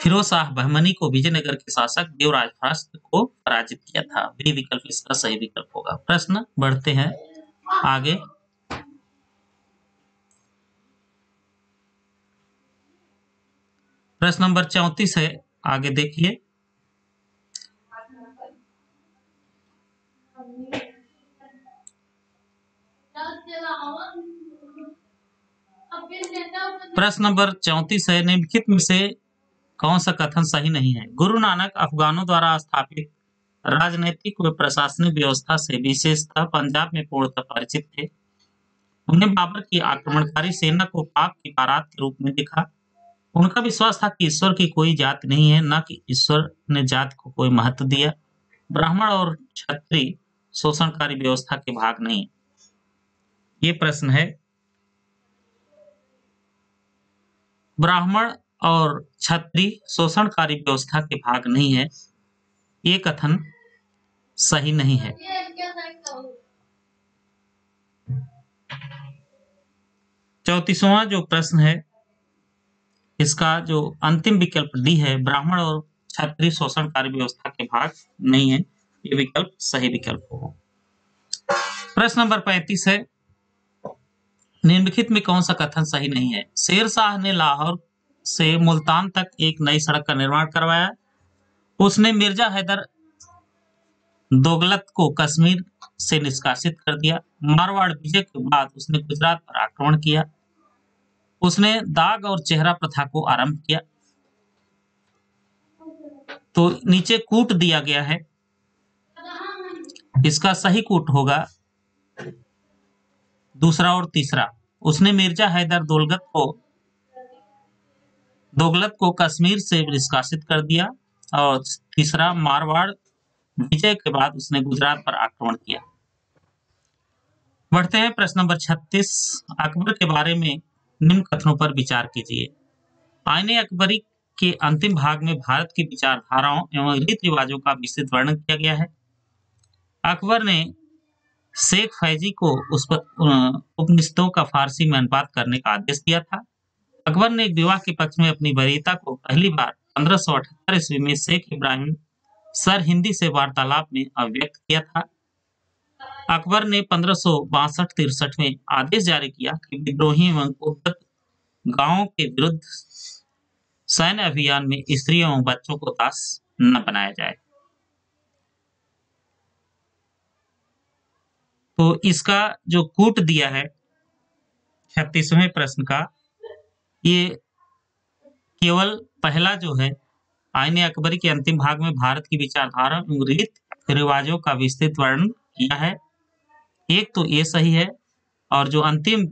फिरोज शाह बहमनी को विजयनगर के शासक देवराज फर्स्ट को पराजित किया था। बी विकल्प इसका सही विकल्प होगा। प्रश्न बढ़ते हैं आगे। प्रश्न नंबर 34 है, आगे देखिए। प्रश्न नंबर 34 है, निम्नलिखित में से कौन सा कथन सही नहीं है? गुरु नानक अफगानों द्वारा स्थापित राजनीतिक व प्रशासनिक व्यवस्था से विशेषतः पंजाब में पूर्णतः परिचित थे। उन्हें बाबर की आक्रमणकारी सेना को पाक की बारात के रूप में देखा। उनका विश्वास था कि ईश्वर की कोई जाति नहीं है, न कि ईश्वर ने जाति को कोई महत्व दिया। ब्राह्मण और क्षत्रिय शोषणकारी व्यवस्था के भाग नहीं। ये प्रश्न है। ब्राह्मण और क्षत्रिय शोषणकारी व्यवस्था के भाग नहीं है, ये कथन सही नहीं है। 34वां जो प्रश्न है, इसका जो अंतिम विकल्प डी है, ब्राह्मण और क्षत्रिय शोषणकारी व्यवस्था के भाग नहीं है, ये विकल्प सही विकल्प होगा। प्रश्न नंबर 35 है, निम्नलिखित में कौन सा कथन सही नहीं है? शेर शाह ने लाहौर से मुल्तान तक एक नई सड़क का निर्माण करवाया। उसने मिर्जा हैदर दोगलत को कश्मीर से निष्कासित कर दिया। मारवाड़ विजय के बाद उसने गुजरात पर आक्रमण किया। उसने दाग और चेहरा प्रथा को आरंभ किया। तो नीचे कूट दिया गया है, इसका सही कूट होगा दूसरा और तीसरा। उसने मिर्जा हैदर दोगलत को कश्मीर से निष्कासित कर दिया, और तीसरा मारवाड़ विजय के बाद उसने गुजरात पर आक्रमण किया। बढ़ते हैं प्रश्न नंबर 36। अकबर के बारे में निम्न कथनों पर विचार कीजिए। आईने अकबरी के अंतिम भाग में भारत की विचारधाराओं एवं रीति रिवाजों का विस्तृत वर्णन किया गया है। अकबर ने शेख फैजी को उपनिषदों का फारसी में अनुवाद करने का आदेश दिया था। अकबर ने एक विवाह के पक्ष में अपनी वरीयता को पहली बार 1578 ईस्वी में शेख इब्राहिम सर हिंदी से वार्तालाप में अभिव्यक्त किया था। अकबर ने 1562-63 में आदेश जारी किया कि विद्रोही एवं उद्धत गांवों के विरुद्ध सैन्य अभियान में स्त्रियों एवं बच्चों को दास न बनाया जाए। तो इसका जो कूट दिया है 36वें प्रश्न का, ये केवल पहला जो है, आईने अकबरी के अंतिम भाग में भारत की विचारधारा एवं रीति रिवाजों का विस्तृत वर्णन किया है। एक तो ये सही है, और जो अंतिम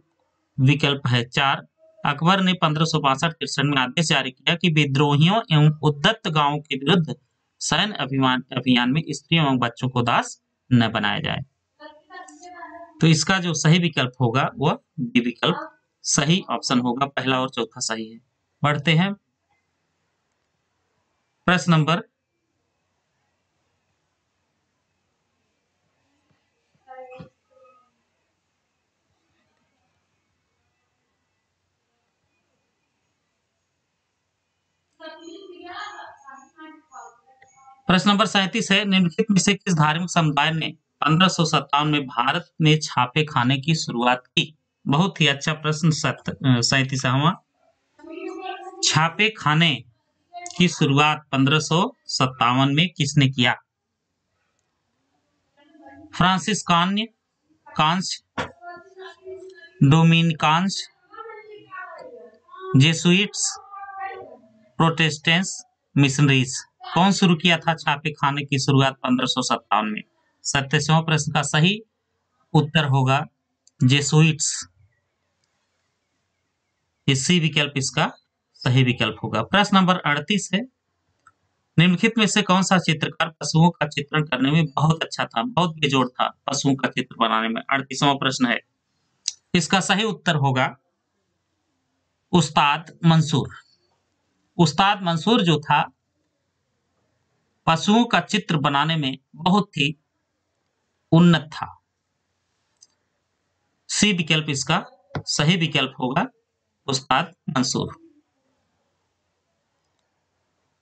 विकल्प है 4, अकबर ने 1562-63 में आदेश जारी किया कि विद्रोहियों एवं उद्धत गांवों के विरुद्ध सैन्य अभियान में स्त्रियों एवं बच्चों को दास न बनाया जाए। तो इसका जो सही विकल्प होगा वह बी विकल्प सही ऑप्शन होगा। पहला और चौथा सही है। बढ़ते हैं प्रश्न नंबर 37 है, निम्नलिखित में से किस धार्मिक समुदाय ने 1557 में भारत में छापे खाने की शुरुआत की? बहुत ही अच्छा प्रश्न। 37वां, छापे खाने की शुरुआत 1557 में किसने किया? फ्रांसिस्कान्य, कांस, डोमिनिकान्स, जेसुइट्स, प्रोटेस्टेंट्स, मिशनरीज। कौन शुरू किया था छापे खाने की शुरुआत 1557 में? 37वां प्रश्न का सही उत्तर होगा जेसुइट्स। इसी विकल्प इसका सही विकल्प होगा। प्रश्न नंबर 38 है, निम्नलिखित में से कौन सा चित्रकार पशुओं का चित्रण करने में बहुत अच्छा था, बहुत बेजोड़ था पशुओं का चित्र बनाने में? 38वां प्रश्न है। इसका सही उत्तर होगा उस्ताद मंसूर। उस्ताद मंसूर जो था पशुओं का चित्र बनाने में बहुत ही उन्नत था। सी विकल्प इसका सही विकल्प होगा, उस्ताद मंसूर।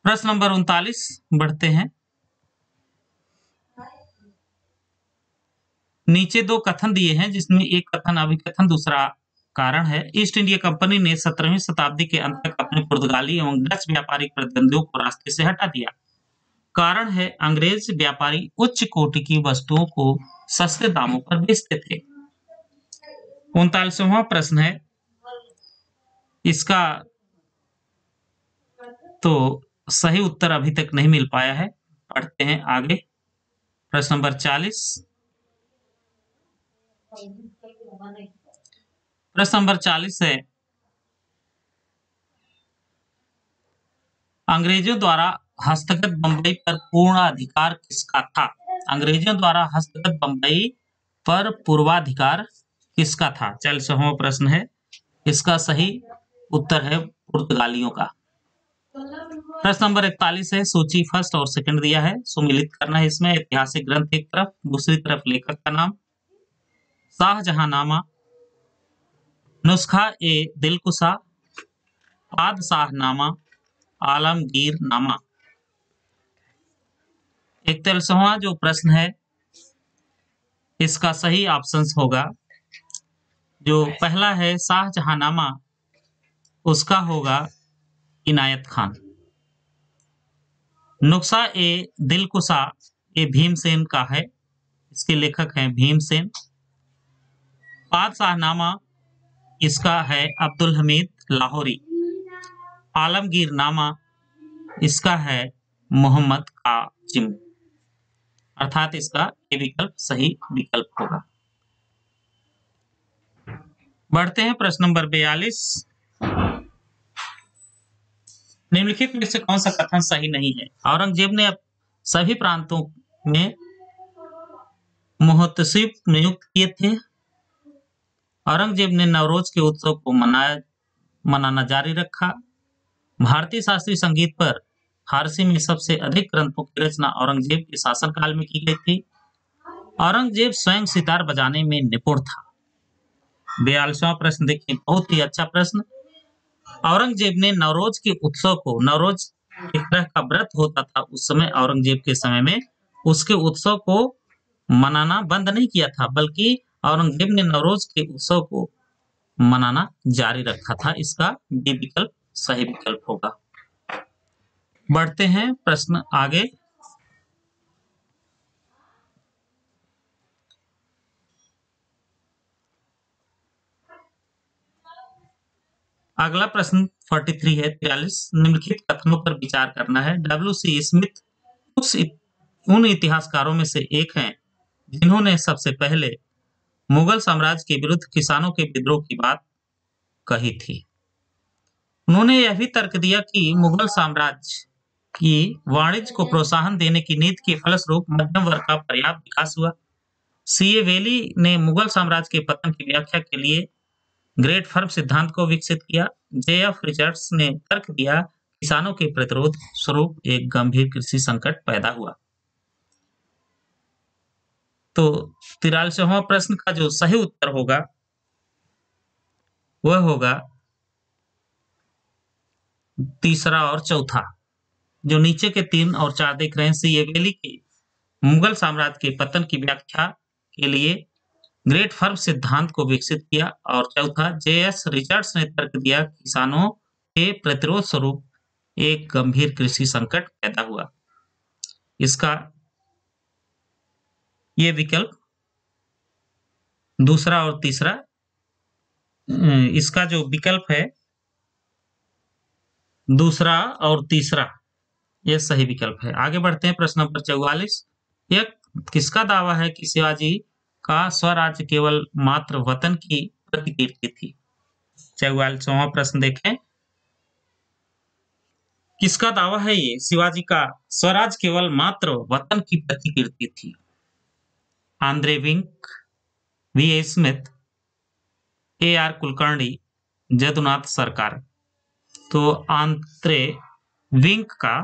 प्रश्न नंबर 39 बढ़ते हैं। नीचे दो कथन दिए हैं जिसमें एक कथन अभिकथन, दूसरा कारण है। ईस्ट इंडिया कंपनी ने 17वीं शताब्दी के अंत तक अपने पुर्तगाली एवं डच व्यापारिक प्रतिद्वंदियों को रास्ते से हटा दिया। कारण है अंग्रेज व्यापारी उच्च कोटि की वस्तुओं को सस्ते दामों पर बेचते थे। 39वां प्रश्न है। इसका तो सही उत्तर अभी तक नहीं मिल पाया है। पढ़ते हैं आगे। प्रश्न नंबर 40। प्रश्न नंबर 40 है, अंग्रेजों द्वारा हस्तगत बंबई पर पूर्ण अधिकार किसका था? अंग्रेजों द्वारा हस्तगत बंबई पर पूर्वाधिकार किसका था? 40वां प्रश्न है। इसका सही उत्तर है पुर्तगालियों का। प्रश्न नंबर 41 है, सूची फर्स्ट और सेकंड दिया है, सुमिलित करना है इसमें। ऐतिहासिक ग्रंथ एक तरफ, दूसरी तरफ लेखक का नाम। शाहजहांनामा, नुस्खा ए दिलकुशा, पादशाहनामा, आलमगीरनामा। 41वां जो प्रश्न है इसका सही ऑप्शन होगा जो पहला है शाहजहांनामा, उसका होगा इनायत खान। नुस्खा ए दिलकुशा ये भीमसेन का है, इसके लेखक हैं भीमसेन। पादशाहनामा इसका है अब्दुल हमीद लाहौरी। आलमगीरनामा इसका है मोहम्मद काजिम। अर्थात इसका ये विकल्प सही विकल्प होगा। बढ़ते हैं प्रश्न नंबर 42। निम्नलिखित में से कौन सा कथन सही नहीं है? औरंगजेब ने सभी प्रांतों में मुहतसिब नियुक्त किए थे। औरंगजेब ने नवरोज के उत्सव को मनाना जारी रखा। भारतीय शास्त्रीय संगीत पर फारसी में सबसे अधिक ग्रंथों की रचना औरंगजेब के शासनकाल में की गई थी। औरंगजेब स्वयं सितार बजाने में निपुण था। 42वां प्रश्न देखिए, बहुत ही अच्छा प्रश्न। औरंगजेब ने नवरोज के उत्सव को, नवरोज एक तरह का व्रत होता था उस समय, औरंगजेब के समय में उसके उत्सव को मनाना बंद नहीं किया था, बल्कि औरंगजेब ने नवरोज के उत्सव को मनाना जारी रखा था। इसका बी विकल्प सही विकल्प होगा। बढ़ते हैं प्रश्न आगे। अगला प्रश्न 43 है, 43। निम्नलिखित कथनों पर विचार करना है। W.C. स्मिथ उन इतिहासकारों में से एक हैं जिन्होंने सबसे पहले मुगल साम्राज्य के विरुद्ध किसानों के विद्रोह की बात कही थी। उन्होंने यह भी तर्क दिया कि मुगल साम्राज्य की वाणिज्य को प्रोत्साहन देने की नीति के फलस्वरूप मध्यम वर्ग का पर्याप्त विकास हुआ। C.A. वेली ने मुगल साम्राज्य के पतन की व्याख्या के लिए ग्रेट फर्म सिद्धांत को विकसित किया। J.F. रिचर्ड्स ने तर्क दिया किसानों के प्रतिरोध स्वरूप एक गंभीर कृषि संकट पैदा हुआ। तो 43वां प्रश्न का जो सही उत्तर होगा वह होगा तीसरा और चौथा। जो नीचे के 3 और 4 देख रहे हैं, C.A. वेली के मुगल साम्राज्य के पतन की व्याख्या के लिए ग्रेट फर्म सिद्धांत को विकसित किया, और चौथा J.S. रिचर्ड्स ने तर्क दिया किसानों के प्रतिरोध स्वरूप एक गंभीर कृषि संकट पैदा हुआ। इसका ये विकल्प दूसरा और तीसरा, इसका जो विकल्प है दूसरा और तीसरा, यह सही विकल्प है। आगे बढ़ते हैं प्रश्न नंबर 44। यह किसका दावा है कि शिवाजी का स्वराज्य केवल मात्र वतन की प्रतिकीर्ति थी? 44वां प्रश्न देखें किसका दावा है ये? शिवाजी का। स्वराज केवल मात्र वतन की प्रतिकृति थी। Andre Wink, V A. Smith, A R. Kulkarni, Jadunath Sarkar. तो आंद्रे विंक का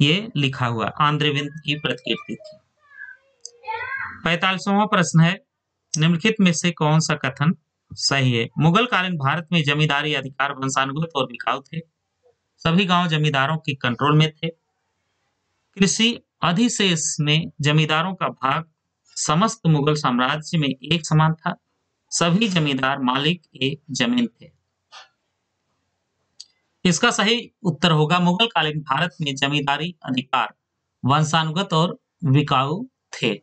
ये लिखा हुआ आंद्रे विंक की प्रतिकृति थी। 45वां प्रश्न है, निम्नलिखित में से कौन सा कथन सही है? मुगल कालीन भारत में जमींदारी अधिकार वंशानुगत और बिकाऊ थे। सभी गांव जमींदारों के कंट्रोल में थे। कृषि अधिशेष में जमींदारों का भाग समस्त मुगल साम्राज्य में एक समान था। सभी जमींदार मालिक एक जमीन थे। इसका सही उत्तर होगा मुगल कालीन भारत में जमींदारी अधिकार वंशानुगत और बिकाऊ थे।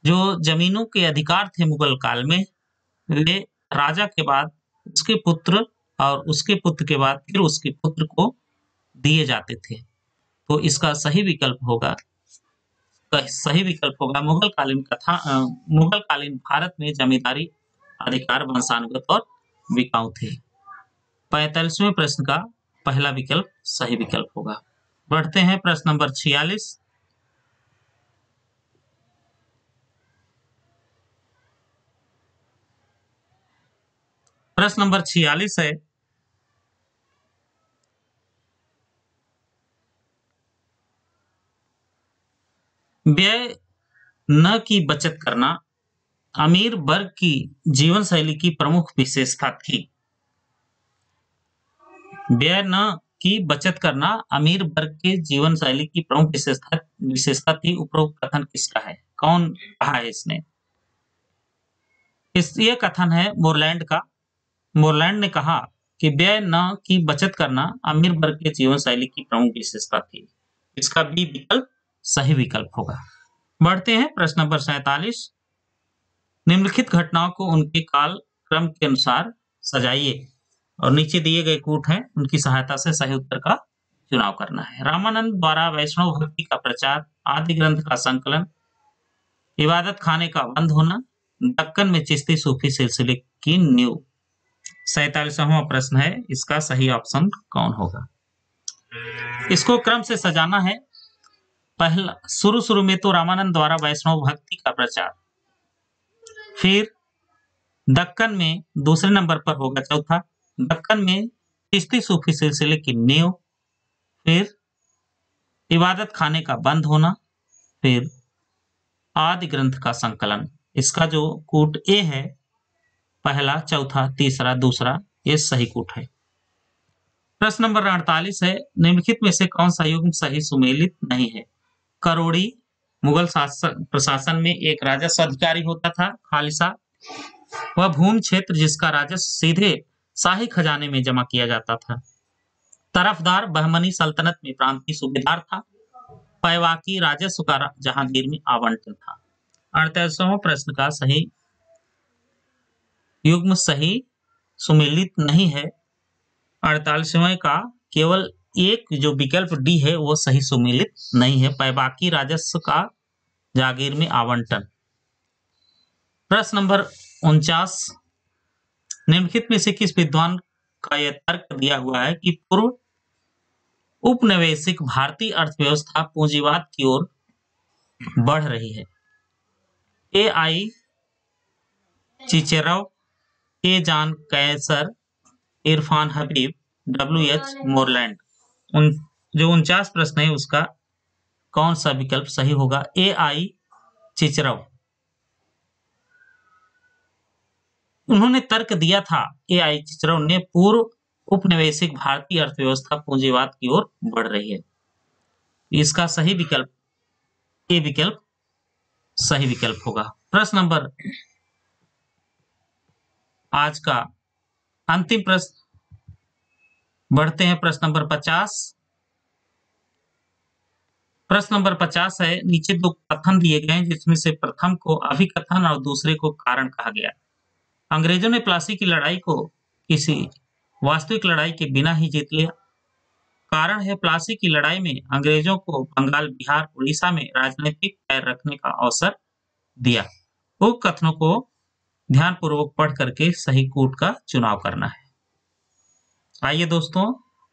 जो जमीनों के अधिकार थे मुगल काल में, वे राजा के बाद उसके पुत्र और उसके पुत्र के बाद फिर उसके पुत्र को दिए जाते थे। तो इसका सही विकल्प होगा मुगल कालीन भारत में जमींदारी अधिकार वंशानुगत और बिकाऊ थे। 45वें प्रश्न का पहला विकल्प सही विकल्प होगा। बढ़ते हैं प्रश्न नंबर 46। प्रश्न नंबर 46 है, व्यय न की बचत करना अमीर वर्ग की जीवन शैली की प्रमुख विशेषता थी। व्यय न की बचत करना अमीर वर्ग के जीवन शैली की प्रमुख विशेषता थी। उपरोक्त कथन किसका है? कौन कहा है इसने? ये कथन है मोरलैंड का। मोरलैंड ने कहा कि व्यय न की बचत करना अमीर वर्ग के जीवन शैली की प्रमुख विशेषता थी। इसका बी विकल्प सही विकल्प होगा। बढ़ते हैं प्रश्न नंबर 47। निम्नलिखित घटनाओं को उनके काल क्रम के अनुसार सजाइए और नीचे दिए गए कूट हैं, उनकी सहायता से सही उत्तर का चुनाव करना है। रामानंद द्वारा वैष्णव भक्ति का प्रचार, आदि ग्रंथ का संकलन, इबादत खाने का बंद होना, दक्कन में चिश्ती सूफी सिलसिले की नींव। 47वां प्रश्न है, इसका सही ऑप्शन कौन होगा? इसको क्रम से सजाना है। पहला शुरू में तो रामानंद द्वारा वैष्णव भक्ति का प्रचार, फिर दक्कन में दूसरे नंबर पर होगा चौथा, दक्कन में चिश्ती सूफी सिलसिले की नींव, फिर इबादत खाने का बंद होना, फिर आदि ग्रंथ का संकलन। इसका जो कूट ए है, पहला, चौथा, तीसरा, दूसरा, ये सही कूट है। प्रश्न नंबर 48 है, निम्नलिखित में से कौन सा युग्म सही सुमेलित नहीं है? करोड़ी मुगल प्रशासन में एक राजस्व अधिकारी होता था। खालिसा वह भूमि क्षेत्र जिसका राजस्व सीधे शाही खजाने में जमा किया जाता था। तरफदार बहमनी सल्तनत में प्रांतीय सूबेदार था। पैवाकी राजस्व का जहांगीर में आवंटन था। 48वां प्रश्न का सही युग्म सही सुमेलित नहीं है। 48वें का केवल एक जो विकल्प डी है वो सही सुमेलित नहीं है। पैबाकी राजस्व का जागीर में आवंटन। प्रश्न नंबर 49, निम्नलिखित में से किस विद्वान का यह तर्क दिया हुआ है कि पूर्व उपनिवेशिक भारतीय अर्थव्यवस्था पूंजीवाद की ओर बढ़ रही है? ए आई चिचेरव, ए जॉन कैसर, इरफान हबीब, डब्ल्यू.एच. मोरलैंड। जो 49 प्रश्न है उसका कौन सा विकल्प सही होगा? ए आई चिचेरव। उन्होंने तर्क दिया था, ए आई चिचेरव ने, पूर्व उपनिवेशिक भारतीय अर्थव्यवस्था पूंजीवाद की ओर बढ़ रही है। इसका सही विकल्प ए विकल्प सही विकल्प होगा। प्रश्न नंबर आज का अंतिम प्रश्न, बढ़ते हैं प्रश्न नंबर 50। प्रश्न नंबर 50 है, नीचे दो कथन दिए गए हैं जिसमें से प्रथम को अभिकथन और दूसरे को कारण कहा गया। अंग्रेजों ने प्लासी की लड़ाई को किसी वास्तविक लड़ाई के बिना ही जीत लिया। कारण है, प्लासी की लड़ाई में अंग्रेजों को बंगाल, बिहार, उड़ीसा में राजनीतिक पैर रखने का अवसर दिया। उक्त कथनों को ध्यानपूर्वक पढ़ करके सही कूट का चुनाव करना है। आइए दोस्तों,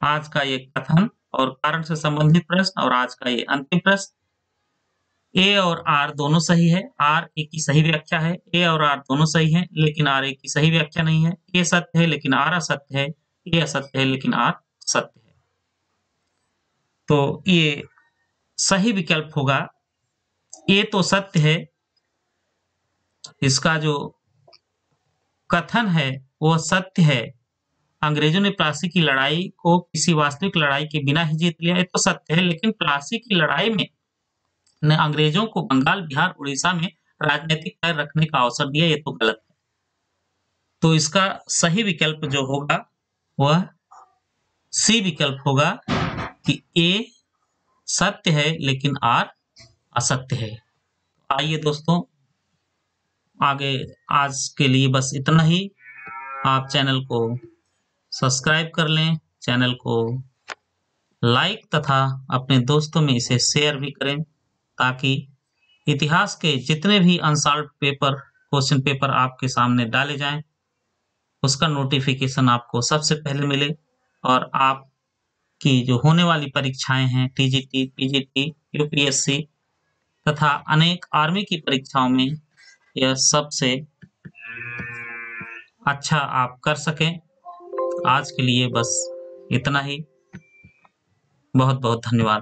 आज का ये कथन और कारण से संबंधित प्रश्न और आज का ये अंतिम प्रश्न। ए और आर दोनों सही है, आर ए की सही व्याख्या है, ए और आर दोनों सही है लेकिन आर ए की सही व्याख्या नहीं है, ए सत्य है लेकिन आर असत्य है, ए असत्य है लेकिन आर सत्य है। तो ये सही विकल्प होगा, ए तो सत्य है, इसका जो कथन है वो सत्य है। अंग्रेजों ने प्लासी की लड़ाई को किसी वास्तविक लड़ाई के बिना ही जीत लिया, ये तो सत्य है, लेकिन प्लासी की लड़ाई में ने अंग्रेजों को बंगाल, बिहार, उड़ीसा में राजनीतिक पैर रखने का अवसर दिया, ये तो गलत है। तो इसका सही विकल्प जो होगा वह सी विकल्प होगा कि ए सत्य है लेकिन आर असत्य है। आइए दोस्तों, आगे आज के लिए बस इतना ही। आप चैनल को सब्सक्राइब कर लें, चैनल को लाइक तथा अपने दोस्तों में इसे शेयर भी करें, ताकि इतिहास के जितने भी अनसॉल्व्ड पेपर, क्वेश्चन पेपर आपके सामने डाले जाएं, उसका नोटिफिकेशन आपको सबसे पहले मिले और आपकी जो होने वाली परीक्षाएं हैं, टीजीटी, पीजीटी, यूपीएससी तथा अनेक आर्मी की परीक्षाओं में यह सबसे अच्छा आप कर सकें। आज के लिए बस इतना ही। बहुत बहुत धन्यवाद।